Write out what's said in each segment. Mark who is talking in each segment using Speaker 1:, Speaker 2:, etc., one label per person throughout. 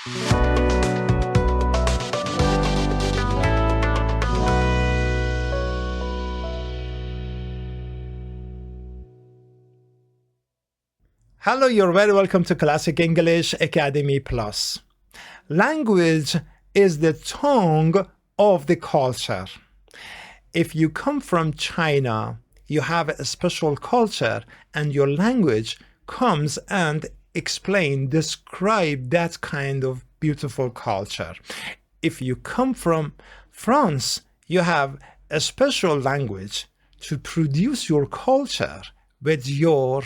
Speaker 1: Hello, you're very welcome to Classic English Academy Plus. Language is the tongue of the culture. If you come from China, you have a special culture, and your language comes and describe that kind of beautiful culture. If you come from France, you have a special language to produce your culture with your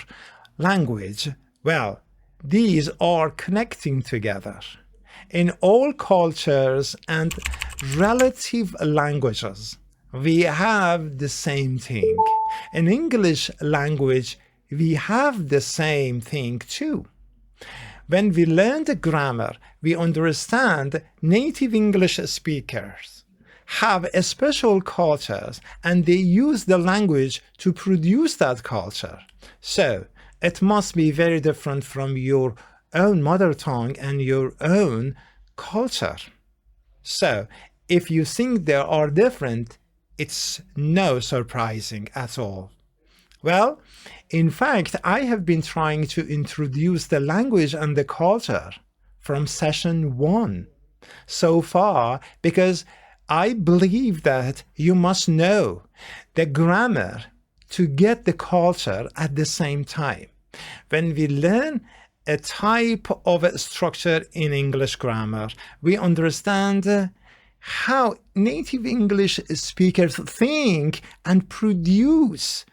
Speaker 1: language. Well, these are connecting together. In all cultures and relative languages, we have the same thing. In English language, we have the same thing too. When we learn the grammar, we understand native English speakers have a special cultures, and they use the language to produce that culture. So it must be very different from your own mother tongue and your own culture. So if you think they are different, it's no surprising at all. Well, in fact, I have been trying to introduce the language and the culture from session 1 so far, because I believe that you must know the grammar to get the culture at the same time. When we learn a type of a structure in English grammar, we understand how native English speakers think and produce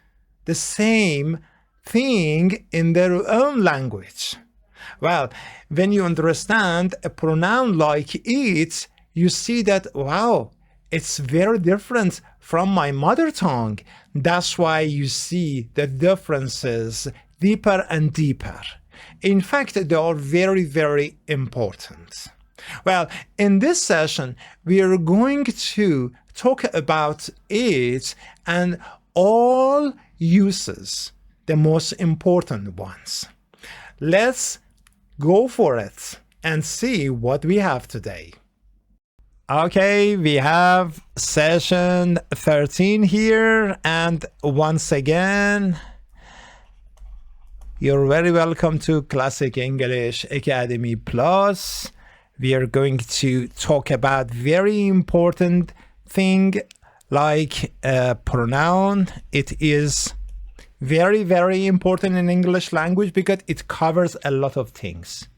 Speaker 1: the same thing in their own language. Well, when you understand a pronoun like it, you see that, wow, it's very different from my mother tongue. That's why you see the differences deeper and deeper. In fact, they are very, very important. Well, in this session, we are going to talk about it and all uses, the most important ones. Let's go for it and see what we have today. Okay, we have session 13 here, and once again, you're very welcome to Classic English Academy Plus. We are going to talk about very important thing like pronoun. It is very, very important in English language because it covers a lot of things.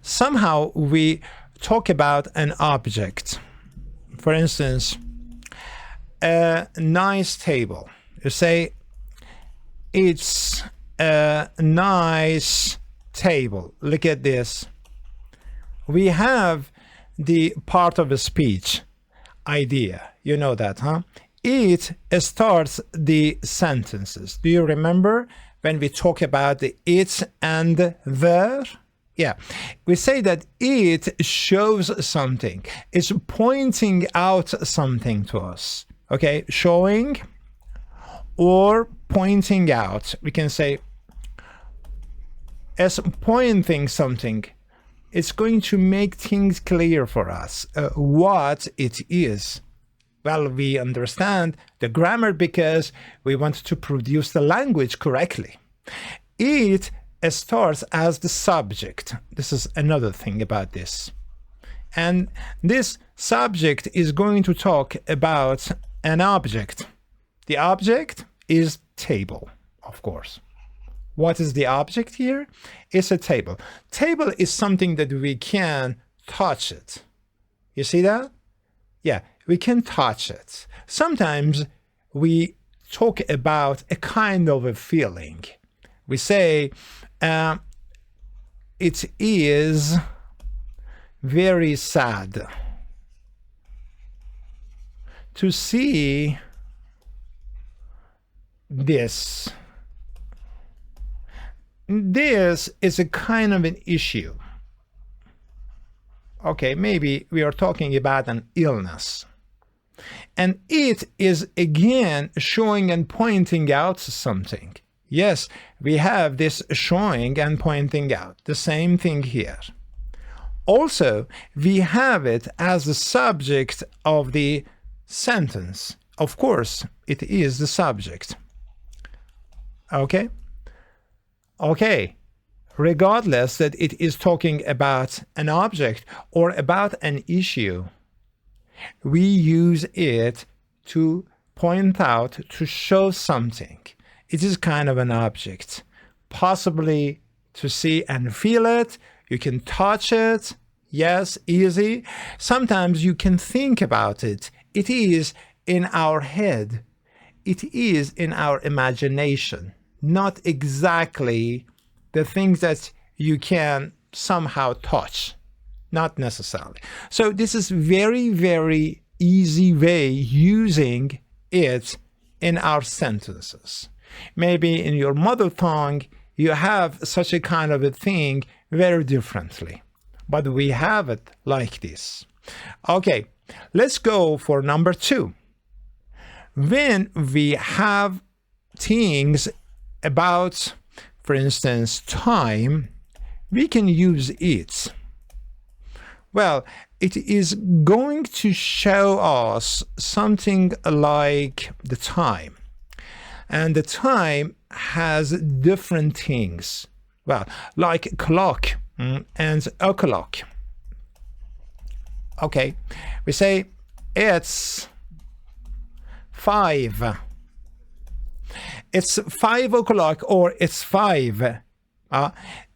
Speaker 1: Somehow we talk about an object. For instance, a nice table. You say, it's a nice table. Look at this. We have the part of a speech idea. You know that, huh? It starts the sentences. Do you remember when we talk about the it and the? Yeah, we say that it shows something. It's pointing out something to us. Okay, showing or pointing out. We can say as pointing something. It's going to make things clear for us what it is. Well, we understand the grammar because we want to produce the language correctly. It starts as the subject. This is another thing about this. And this subject is going to talk about an object. The object is table, of course. What is the object here? It's a table. Table is something that we can touch it. You see that? Yeah, we can touch it. Sometimes we talk about a kind of a feeling. We say, it is very sad to see this. This is a kind of an issue. Okay, maybe we are talking about an illness. And it is again showing and pointing out something. Yes, we have this showing and pointing out. The same thing here. Also, we have it as the subject of the sentence. Of course, it is the subject. Okay? Okay. Regardless that it is talking about an object or about an issue, we use it to point out, to show something. It is kind of an object, possibly to see and feel it. You can touch it. Yes, easy. Sometimes you can think about it. It is in our head. It is in our imagination, not exactly the things that you can somehow touch, not necessarily. So this is very, very easy way using it in our sentences. Maybe in your mother tongue, you have such a kind of a thing very differently, but we have it like this. Okay, let's go for number 2. When we have things about, for instance, time, we can use it. Well, it is going to show us something like the time. And the time has different things. Well, like clock and o'clock. Okay, we say it's 5. It's 5 o'clock or it's 5.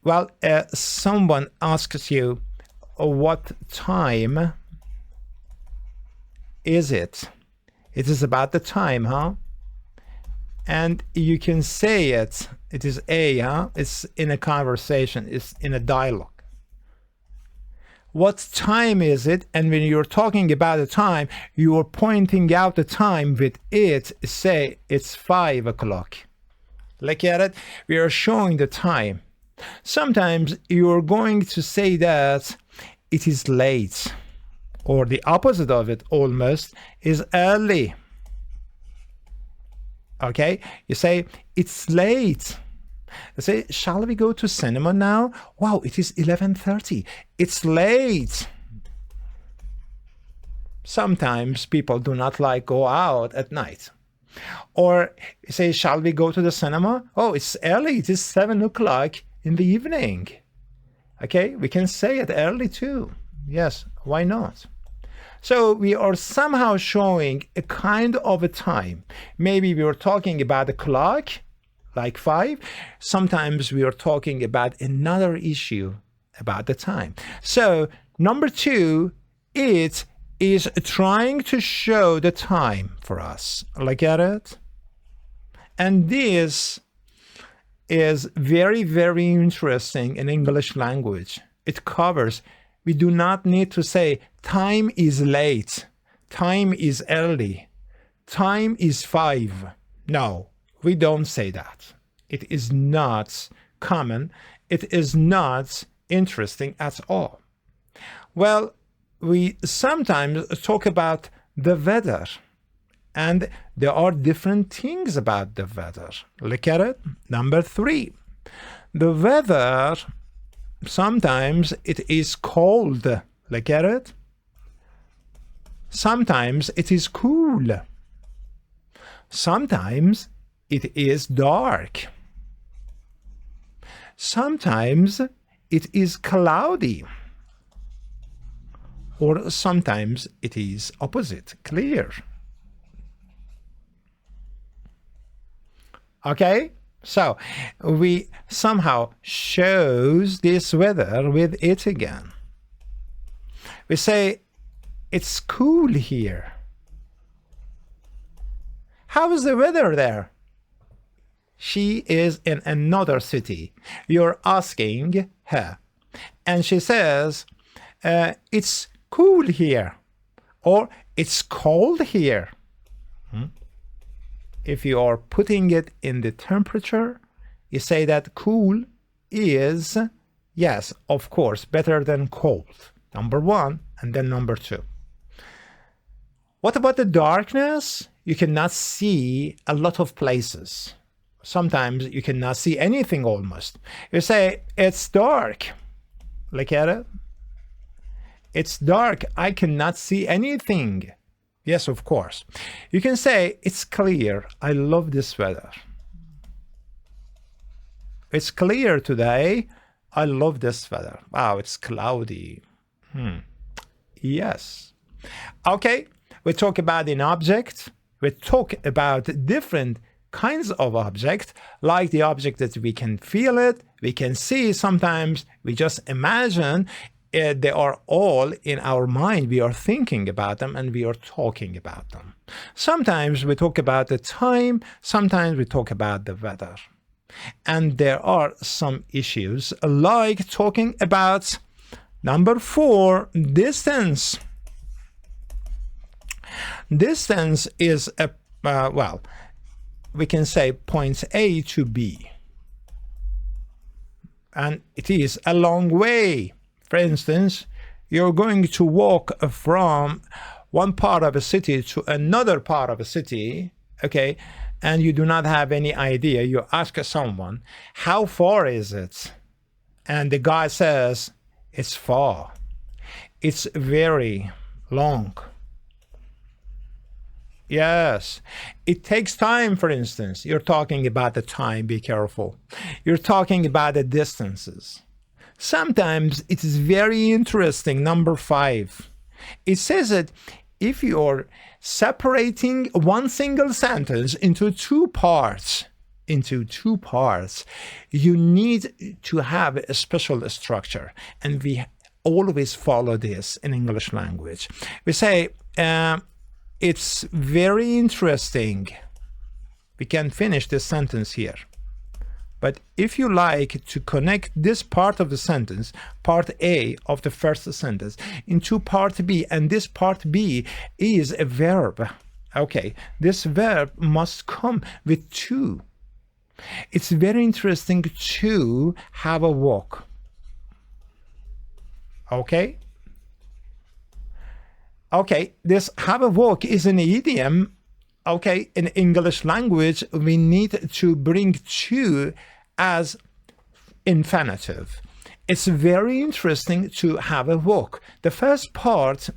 Speaker 1: Well, someone asks you, what time is it? It is about the time, huh? And you can say it. It is a, huh? It's in a conversation. It's in a dialogue. What time is it? And when you're talking about a time, you are pointing out the time with it. Say it's 5 o'clock. Look at it. We are showing the time. Sometimes you're going to say that it is late, or the opposite of it almost is early. Okay, you say it's late. You say, shall we go to cinema now? Wow, it is 11:30. It's late. Sometimes people do not like go out at night. Or you say, shall we go to the cinema? Oh, it's early. It is 7 o'clock in the evening. Okay, we can say it early too. Yes, why not? So we are somehow showing a kind of a time. Maybe we are talking about a clock, like 5. Sometimes we are talking about another issue about the time. So number 2, it is trying to show the time for us. Look at it. And this is very, very interesting in English language. It covers, we do not need to say time is late, time is early, time is 5. No, we don't say that. It is not common. It is not interesting at all. Well, we sometimes talk about the weather. And there are different things about the weather. Look at it. Number 3. The weather, sometimes it is cold. Look at it. Sometimes it is cool. Sometimes it is dark. Sometimes it is cloudy. Or sometimes it is opposite, clear. Okay, so we somehow shows this weather with it again. We say it's cool here. How is the weather there? She is in another city. You're asking her, and she says, it's cool here, or it's cold here. If you are putting it in the temperature, you say that cool is, yes, of course, better than cold. Number 1, and then number 2. What about the darkness? You cannot see a lot of places. Sometimes you cannot see anything almost. You say, it's dark. Look at it. It's dark. I cannot see anything. Yes, of course. You can say, it's clear. I love this weather. It's clear today. I love this weather. Wow, it's cloudy. Yes. Okay, we talk about an object. We talk about different kinds of objects, like the object that we can feel it, we can see. Sometimes we just imagine it. They are all in our mind. We are thinking about them and we are talking about them. Sometimes we talk about the time. Sometimes we talk about the weather. And there are some issues like talking about number 4, distance. Distance is a, well, we can say point A to B. And it is a long way. For instance, you're going to walk from one part of a city to another part of a city, okay, and you do not have any idea. You ask someone, how far is it? And the guy says, it's far. It's very long. Yes, it takes time. For instance, you're talking about the time, be careful. You're talking about the distances. Sometimes it is very interesting. Number 5, it says that if you're separating one single sentence into two parts, you need to have a special structure. And we always follow this in English language. We say, it's very interesting. We can finish this sentence here. But if you like to connect this part of the sentence, part A of the first sentence, into part B, and this part B is a verb. Okay, this verb must come with to. It's very interesting to have a walk. Okay? Okay, this have a walk is an idiom. Okay, in English language, we need to bring to as infinitive. It's very interesting to have a walk. The first part,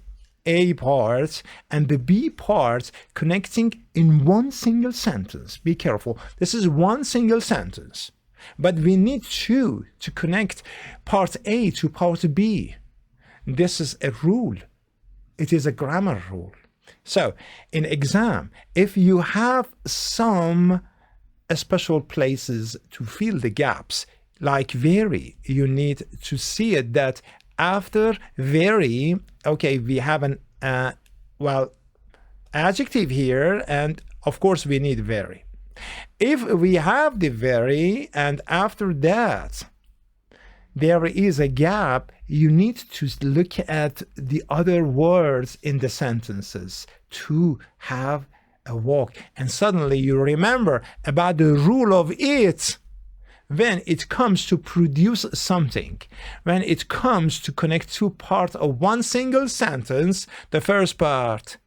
Speaker 1: A part, and the B part connecting in one single sentence. Be careful. This is one single sentence. But we need to connect part A to part B. This is a rule. It is a grammar rule. So in exam, if you have some special places to fill the gaps, like very, you need to see it that after very, okay, we have an, well, adjective here, and of course we need very. If we have the very, and after that, there is a gap, you need to look at the other words in the sentences to have a walk. And suddenly you remember about the rule of it when it comes to produce something. When it comes to connect two parts of one single sentence, the first part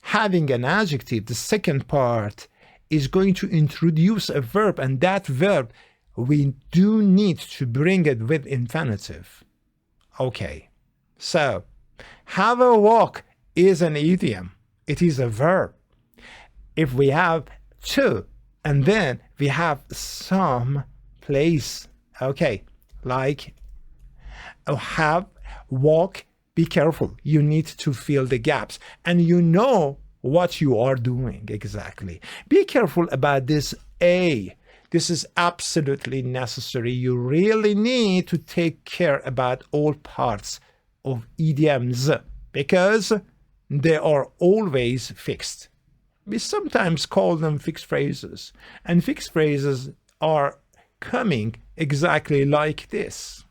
Speaker 1: having an adjective, the second part is going to introduce a verb, and that verb we do need to bring it with infinitive. Okay, so have a walk is an idiom. It is a verb. If we have to, and then we have some place, okay, like have, walk, be careful. You need to fill the gaps, and you know what you are doing exactly. Be careful about this A. This is absolutely necessary. You really need to take care about all parts of idioms because they are always fixed. We sometimes call them fixed phrases, and fixed phrases are coming exactly like this.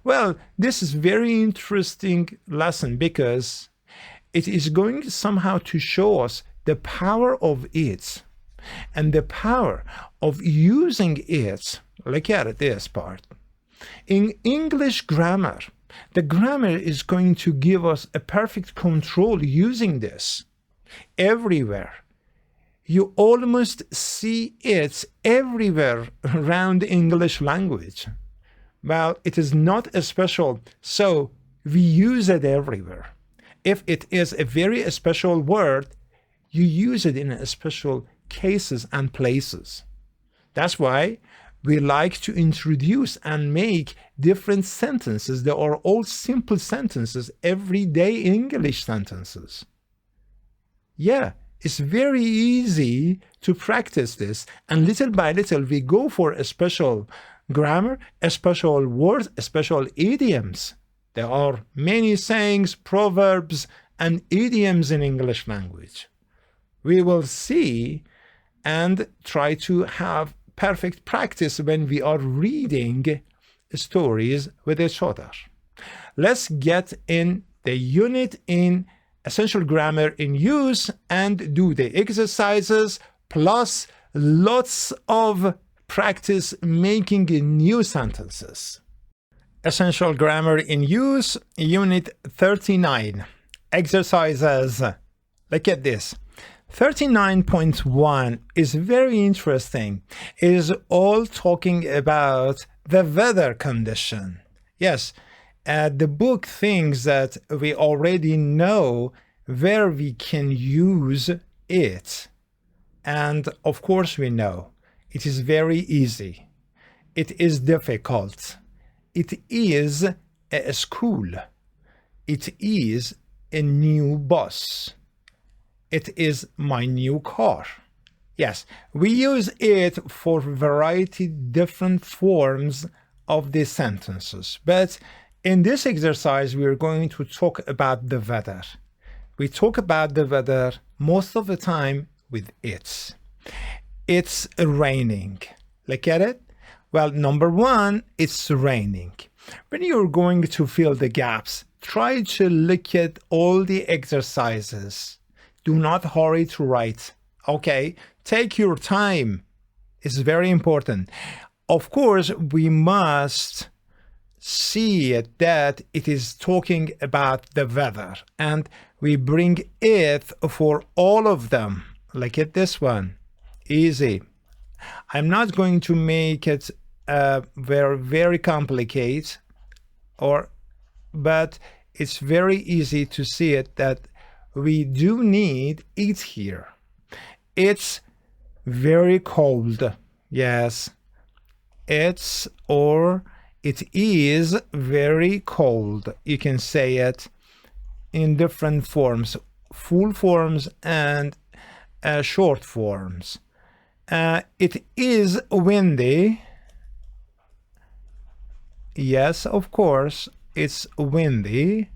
Speaker 1: Well, this is very interesting lesson because it is going somehow to show us the power of it. And the power of using it, look at this part. In English grammar, the grammar is going to give us a perfect control using this everywhere. You almost see it everywhere around English language. Well, it is not a special, so we use it everywhere. If it is a very special word, you use it in special cases and places. That's why we like to introduce and make different sentences. They are all simple sentences, everyday English sentences. Yeah, it's very easy to practice this, and little by little we go for a special grammar, a special words, a special idioms. There are many sayings, proverbs, and idioms in English language. We will see and try to have perfect practice when we are reading stories with each other. Let's get in the unit in essential grammar in use and do the exercises plus lots of practice making new sentences. Essential grammar in use, unit 39. Exercises. Look at this. 39.1 is very interesting. It is all talking about the weather condition. Yes, the book thinks that we already know where we can use it. And of course we know. It is very easy. It is difficult. It is a school. It is a new bus. It is my new car. Yes, we use it for variety different forms of the sentences. But in this exercise, we are going to talk about the weather. We talk about the weather most of the time with it. It's raining. Look at it. Well, number one, it's raining. When you're going to fill the gaps, try to look at all the exercises. Do not hurry to write. Okay, take your time. It's very important. Of course, we must see it that it is talking about the weather, and we bring it for all of them. Look at this one. Easy. I'm not going to make it very complicated, but it's very easy to see it that we do need it here. It's very cold. Yes, it's or it is very cold. You can say it in different forms, full forms and short forms. It is windy. Yes, of course, it's windy.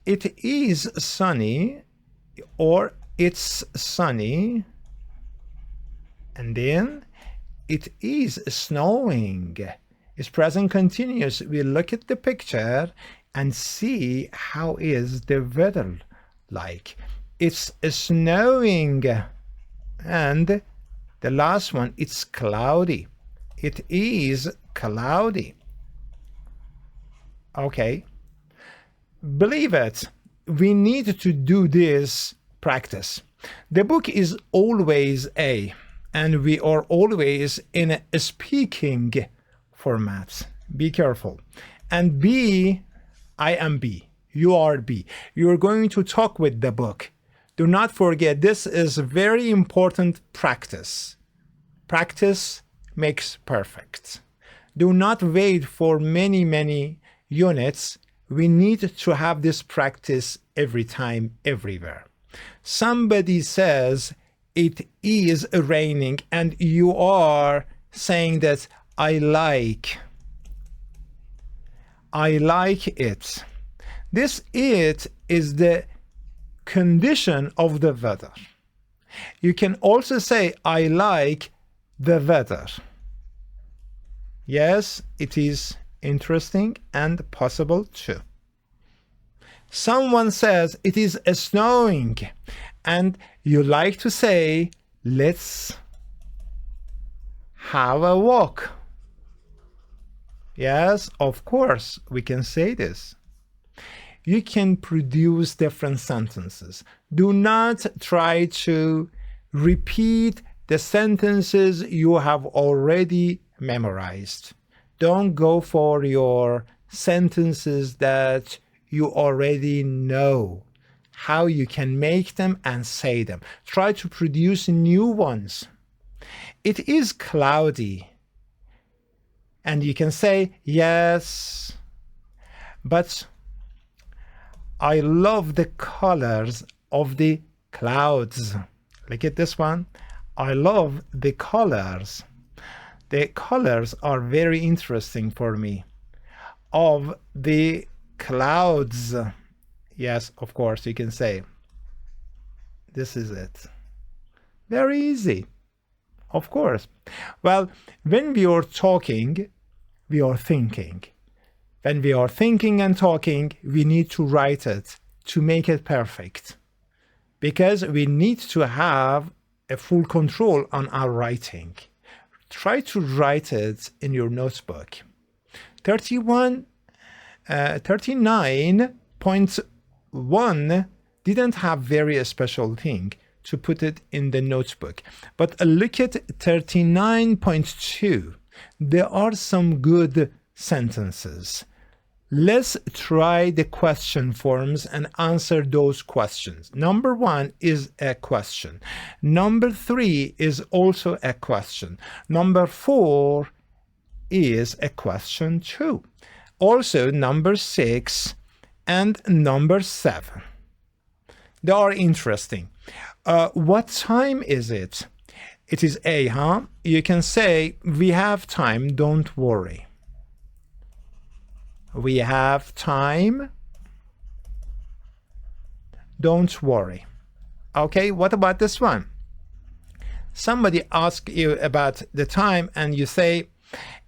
Speaker 1: It is sunny, or it's sunny. And then it is snowing. It's present continuous. We look at the picture and see how is the weather like. It's snowing. And the last one, it's cloudy. It is cloudy. Okay. Believe it, we need to do this practice. The book is always A, and we are always in a speaking format. Be careful. And B, I am B. You are B. You are going to talk with the book. Do not forget, this is very important practice. Practice makes perfect. Do not wait for many units. We need to have this practice every time, everywhere. Somebody says it is raining, and you are saying that I like it. This it is the condition of the weather. You can also say I like the weather. Yes, it is interesting and possible too. Someone says it is snowing, and you like to say let's have a walk. Yes, of course, we can say this. You can produce different sentences. Do not try to repeat the sentences you have already memorized. Don't go for your sentences that you already know how you can make them and say them. Try to produce new ones. It is cloudy. And you can say, yes, but I love the colors of the clouds. Look at this one. I love the colors. The colors are very interesting for me. Of the clouds. Yes, of course, you can say. This is it. Very easy. Of course. Well, when we are talking, we are thinking. When we are thinking and talking, we need to write it to make it perfect. Because we need to have a full control on our writing. Try to write it in your notebook. 39.1 didn't have very special thing to put it in the notebook. But look at 39.2. There are some good sentences. Let's try the question forms and answer those questions. Number 1 is a question. Number 3 is also a question. Number 4 is a question too. Also, number 6 and number 7. They are interesting. What time is it? It is A, huh? You can say, we have time, don't worry. We have time, don't worry. Okay, what about this one? Somebody asks you about the time and you say,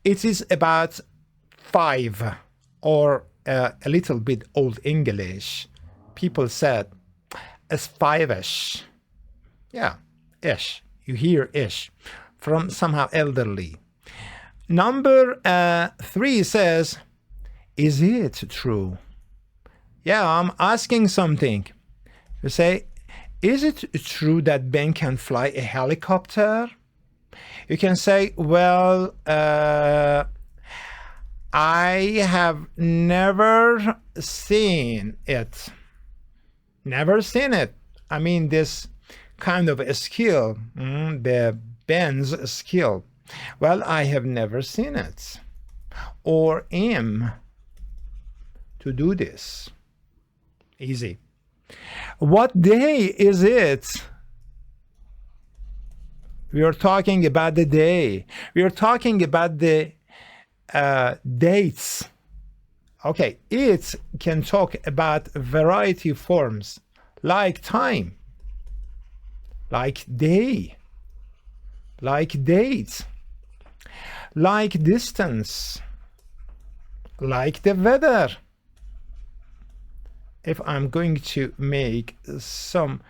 Speaker 1: it is about 5, or a little bit old English. People said, it's 5-ish. Yeah, ish. You hear ish from somehow elderly. Number 3 says, is it true? Yeah, I'm asking something. You say, is it true that Ben can fly a helicopter? You can say, well, I have never seen it. Never seen it. I mean, this kind of a skill, the Ben's skill. Well, I have never seen it. Or am to do this. Easy. What day is it? We are talking about the day. We are talking about the dates. Okay, it can talk about a variety of forms, like time, like day, like date, like distance, like the weather. If I'm going to make some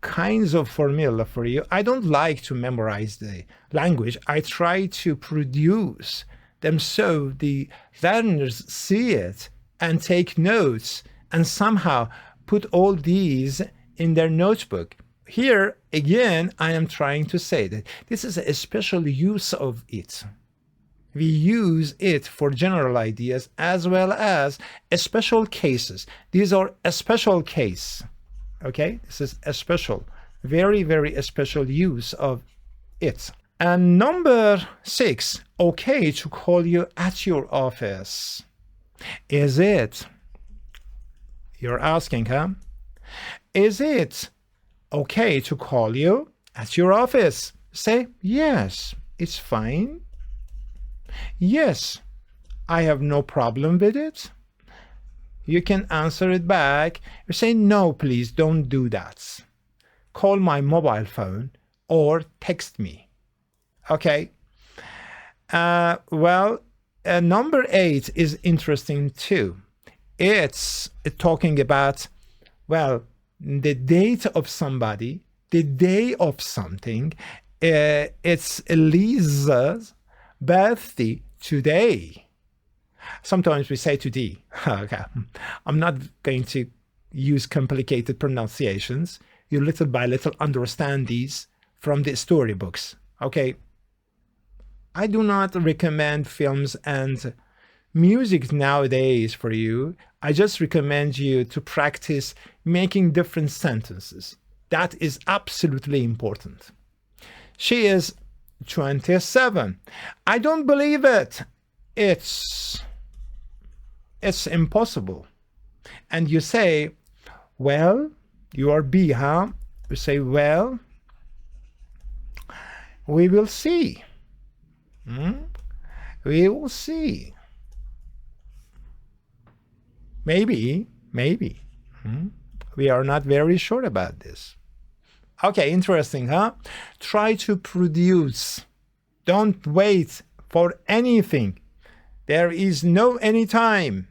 Speaker 1: kinds of formula for you, I don't like to memorize the language. I try to produce them so the learners see it and take notes and somehow put all these in their notebook. Here, again, I am trying to say that this is a special use of it. We use it for general ideas as well as special cases. These are a special case. Okay, this is a special, very, very special use of it. And number 6, okay to call you at your office. Is it? You're asking, huh? Is it okay to call you at your office? Say, yes, it's fine. Yes, I have no problem with it. You can answer it back. You say, no, please don't do that. Call my mobile phone or text me. Okay. Well, number 8 is interesting too. It's talking about, well, the date of somebody, the day of something. It's Elisa's birthday today. Sometimes we say today. Okay. I'm not going to use complicated pronunciations. You little by little understand these from the storybooks. Okay. I do not recommend films and music nowadays for you, I just recommend you to practice making different sentences. That is absolutely important. She is 27. I don't believe it. It's impossible. And you say, well, you are B, huh? You say, well, we will see. We will see. Maybe. We are not very sure about this. Okay, interesting, huh? Try to produce. Don't wait for anything. There is no any time.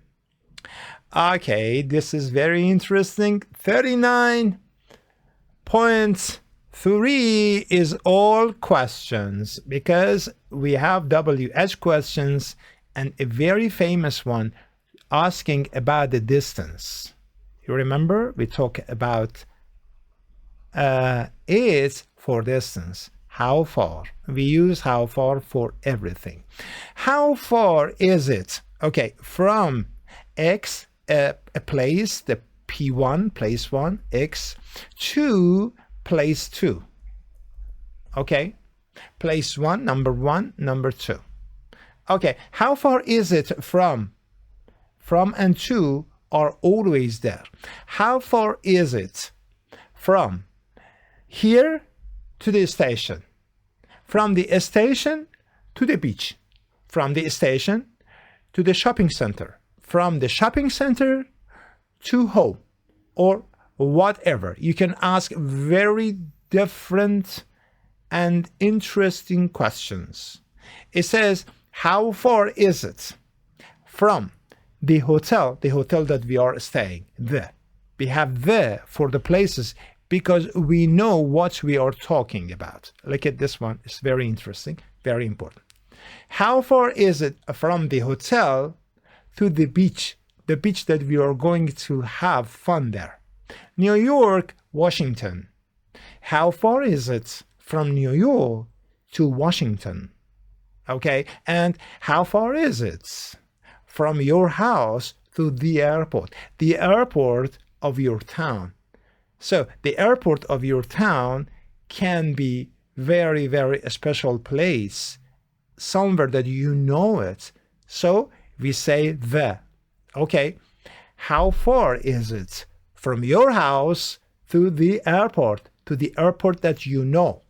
Speaker 1: Okay, this is very interesting. 39.3 is all questions because we have WH questions and a very famous one asking about the distance. You remember we talked about is for distance. How far? We use how far for everything. How far is it? Okay, from X, a place, the P1, place 1, X, to place 2. Okay, place 1, number 2. Okay, how far is it from? From and to are always there. How far is it from here to the station? From the station to the beach. From the station to the shopping center. From the shopping center to home, or whatever. You can ask very different and interesting questions. It says, how far is it from the hotel that we are staying? We have the for the places because we know what we are talking about. Look at this one. It's very interesting, very important. How far is it from the hotel to the beach that we are going to have fun there? New York, Washington. How far is it from New York to Washington? Okay, and how far is it from your house to the airport of your town? So the airport of your town can be very, very special place, somewhere that you know it. So we say the. Okay, how far is it from your house to the airport that you know?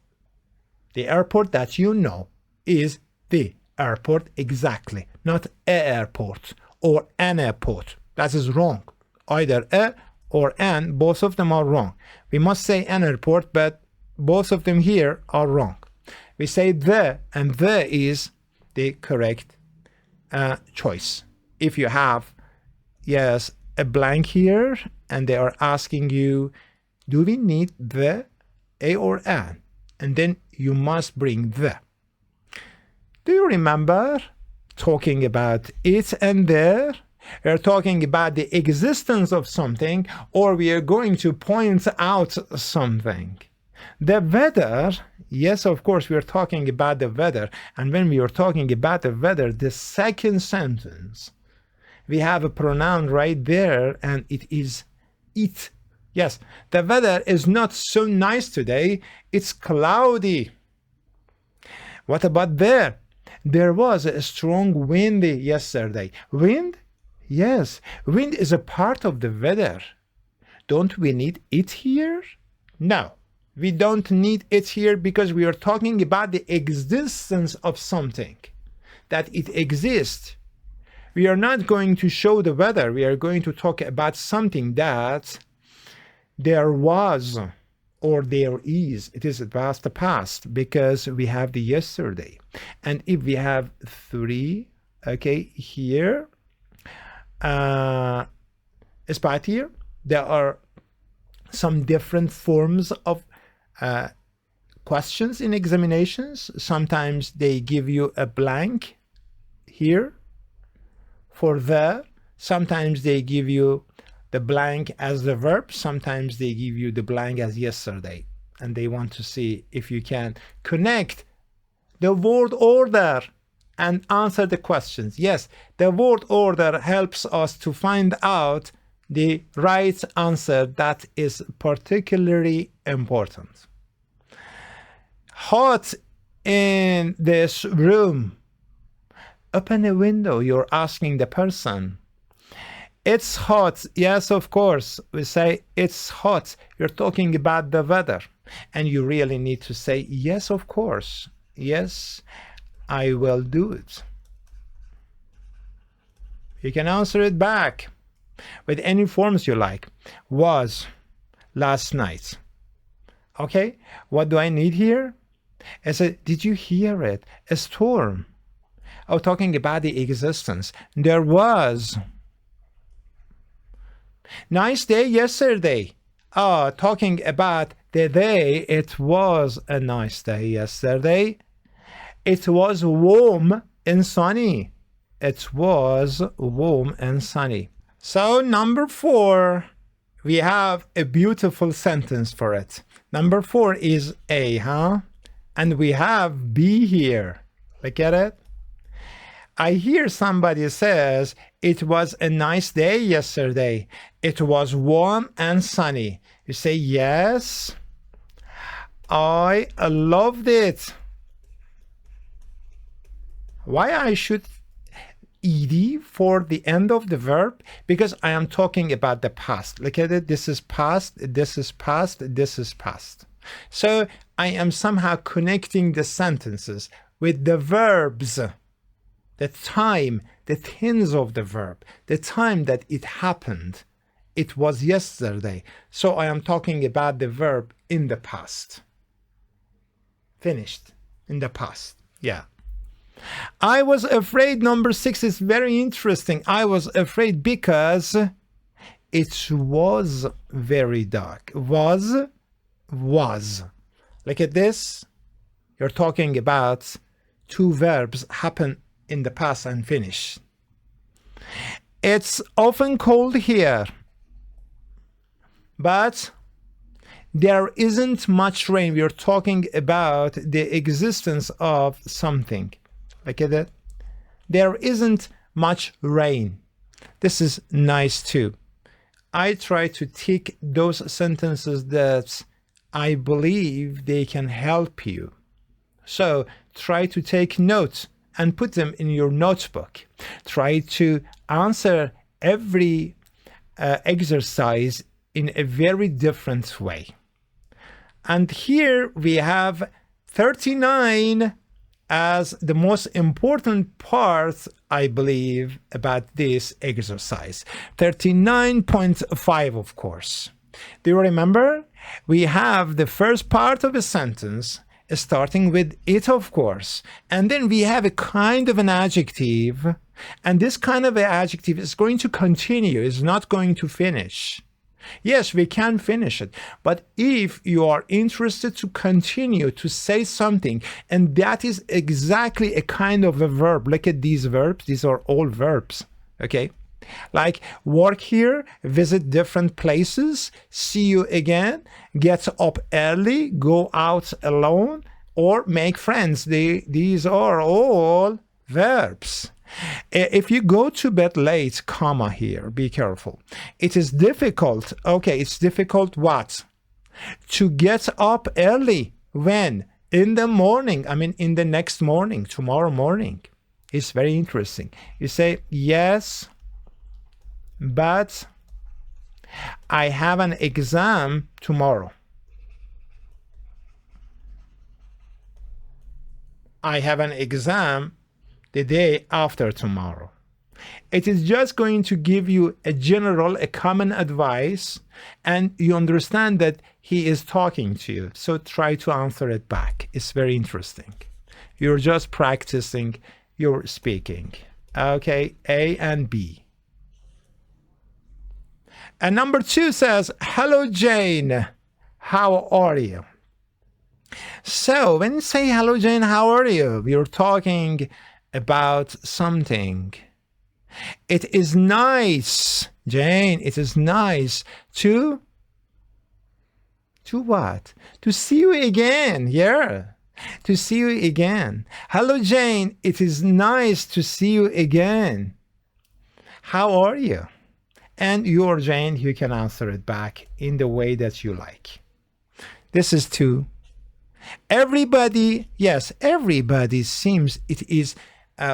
Speaker 1: The airport that you know is the airport exactly, not a airport or an airport. That is wrong. Either a or an, both of them are wrong. We must say an airport, but both of them here are wrong. We say the, and the is the correct choice. If you have, yes, a blank here, and they are asking you, do we need the, a or an? And then you must bring the. Do you remember talking about it and there? We are talking about the existence of something, or we are going to point out something. The weather, yes, of course, we are talking about the weather. And when we are talking about the weather, the second sentence, we have a pronoun right there, and it is it. Yes, the weather is not so nice today. It's cloudy. What about there? There was a strong wind yesterday. Wind? Yes, wind is a part of the weather. Don't we need it here? No, we don't need it here because we are talking about the existence of something, that it exists. We are not going to show the weather. We are going to talk about something that there was or there is. It is past the past because we have the yesterday. And if we have three, okay, here, spot here, there are some different forms of questions in examinations. Sometimes they give you a blank here for the. Sometimes they give you the blank as the verb. Sometimes they give you the blank as yesterday. And they want to see if you can connect the word order and answer the questions. Yes, the word order helps us to find out the right answer. That is particularly important. Hot in this room. Open a window, you're asking the person. It's hot. Yes, of course. We say it's hot. You're talking about the weather. And you really need to say, yes, of course. Yes, I will do it. You can answer it back with any forms you like. Was last night. Okay, what do I need here? I said, did you hear it? A storm. Oh, talking about the existence. There was. Nice day yesterday. Oh, talking about the day. It was a nice day yesterday. It was warm and sunny. It was warm and sunny. So number 4, we have a beautiful sentence for it. Number 4 is A, huh? And we have B here. Look at it. I hear somebody says, it was a nice day yesterday. It was warm and sunny. You say, yes, I loved it. Why I should ed for the end of the verb? Because I am talking about the past. Look at it. This is past, this is past, this is past. So I am somehow connecting the sentences with the verbs. The time, the tense of the verb, the time that it happened. It was yesterday. So I am talking about the verb in the past. Finished. In the past. Yeah. I was afraid. Number 6 is very interesting. I was afraid because it was very dark. Was. Look at this. You're talking about 2 verbs happen in the past and finish. It's often cold here, but there isn't much rain. We're talking about the existence of something. Look at that. There isn't much rain. This is nice too. I try to tick those sentences that I believe they can help you. So try to take notes and put them in your notebook. Try to answer every exercise in a very different way. And here we have 39 as the most important part, I believe, about this exercise. 39.5, of course. Do you remember? We have the first part of a sentence starting with it, of course. And then we have a kind of an adjective. And this kind of an adjective is going to continue, is not going to finish. Yes, we can finish it. But if you are interested to continue to say something, and that is exactly a kind of a verb. Look at these verbs. These are all verbs. Okay? Like work here, visit different places, see you again, get up early, go out alone, or make friends. These are all verbs. If you go to bed late, comma here, be careful. It is difficult. Okay, it's difficult what? To get up early. When? In the morning. I mean, in the next morning, tomorrow morning. It's very interesting. You say, yes, but I have an exam tomorrow. I have an exam the day after tomorrow. It is just going to give you a general, a common advice, and you understand that he is talking to you. So try to answer it back. It's very interesting. You're just practicing your speaking. Okay, A and B. And number 2 says, hello, Jane. How are you? So when you say, hello, Jane, how are you? You're talking about something. It is nice, Jane, it is nice to what? To see you again. Yeah. to see you again. Hello, Jane. It is nice to see you again. How are you? And you're Jane, you can answer it back in the way that you like. This is two. Everybody, yes, everybody seems it is,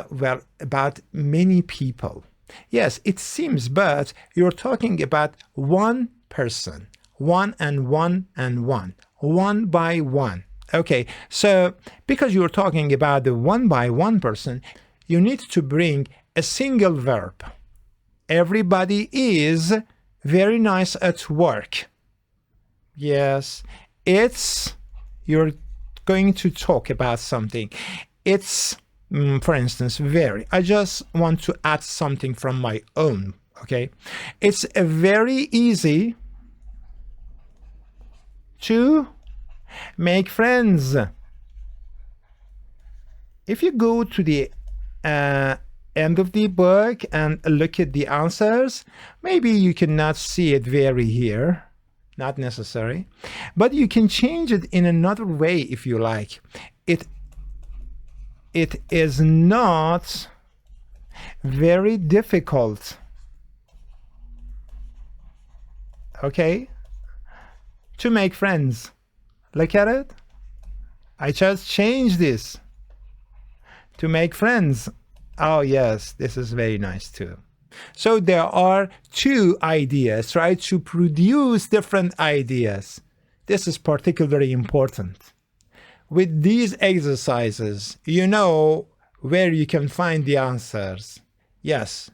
Speaker 1: well, about many people. Yes, it seems, but you're talking about one person, one and one and one by one. Okay, so because you're talking about the one by one person, you need to bring a single verb. Everybody is very nice at work. Yes, you're going to talk about something. It's, for instance, very. I just want to add something from my own, okay? It's a very easy to make friends. If you go to the end of the book and look at the answers, maybe you cannot see it very here, not necessary, but you can change it in another way if you like. It is not very difficult, okay, to make friends. Look at it. I just changed this to make friends. Oh yes, this is very nice too. So there are two ideas. Try to produce different ideas. This is particularly important. With these exercises, you know where you can find the answers. Yes,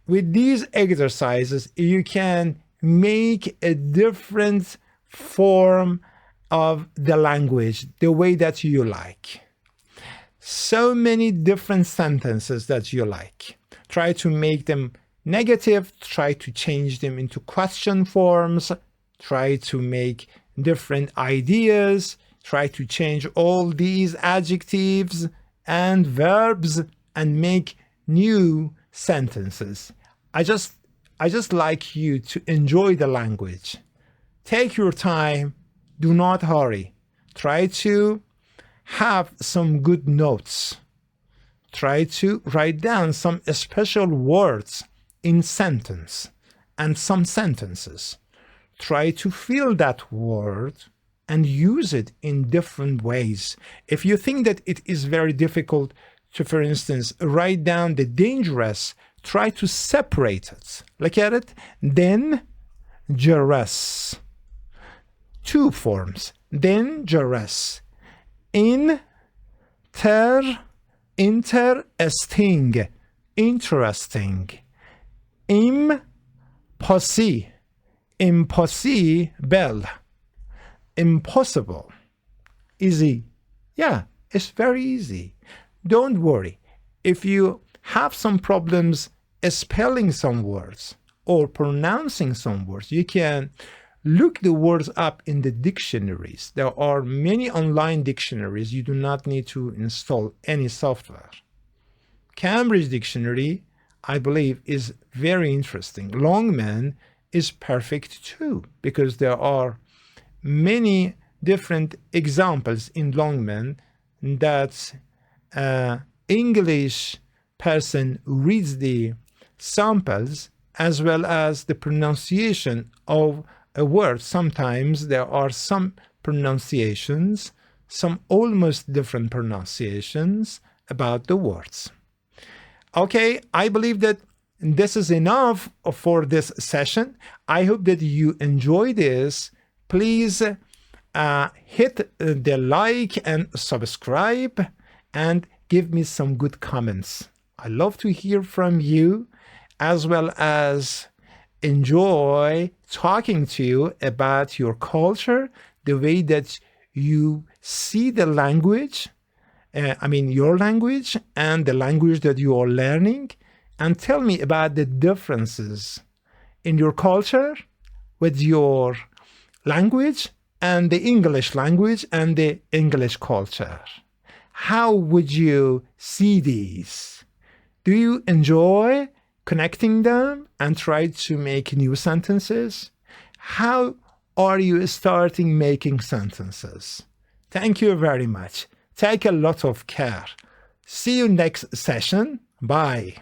Speaker 1: with these exercises, you can make a different form of the language, the way that you like. So many different sentences that you like. Try to make them negative, try to change them into question forms, try to make different ideas, try to change all these adjectives and verbs and make new sentences. I just like you to enjoy the language. Take your time, do not hurry. Try to have some good notes. Try to write down some special words in sentence and some sentences. Try to feel that word and use it in different ways. If you think that it is very difficult to, for instance, write down the dangerous, try to separate it. Look at it. Dangerous. Two forms. Dangerous. Interesting. Interesting. Impossible. Impossible. Easy. Yeah, it's very easy. Don't worry. If you have some problems spelling some words or pronouncing some words, you can look the words up in the dictionaries. There are many online dictionaries. You do not need to install any software. Cambridge Dictionary, I believe, is very interesting. Longman is perfect too, because there are many different examples in Longman that English person reads the samples as well as the pronunciation of a word. Sometimes there are some pronunciations, some almost different pronunciations about the words. Okay, I believe that this is enough for this session. I hope that you enjoy this. Please hit the like and subscribe and give me some good comments. I love to hear from you, as well as enjoy talking to you about your culture, the way that you see the language, your language and the language that you are learning, and tell me about the differences in your culture with your language and the English language and the English culture. How would you see these? Do you enjoy connecting them and try to make new sentences? How are you starting making sentences? Thank you very much. Take a lot of care. See you next session. Bye.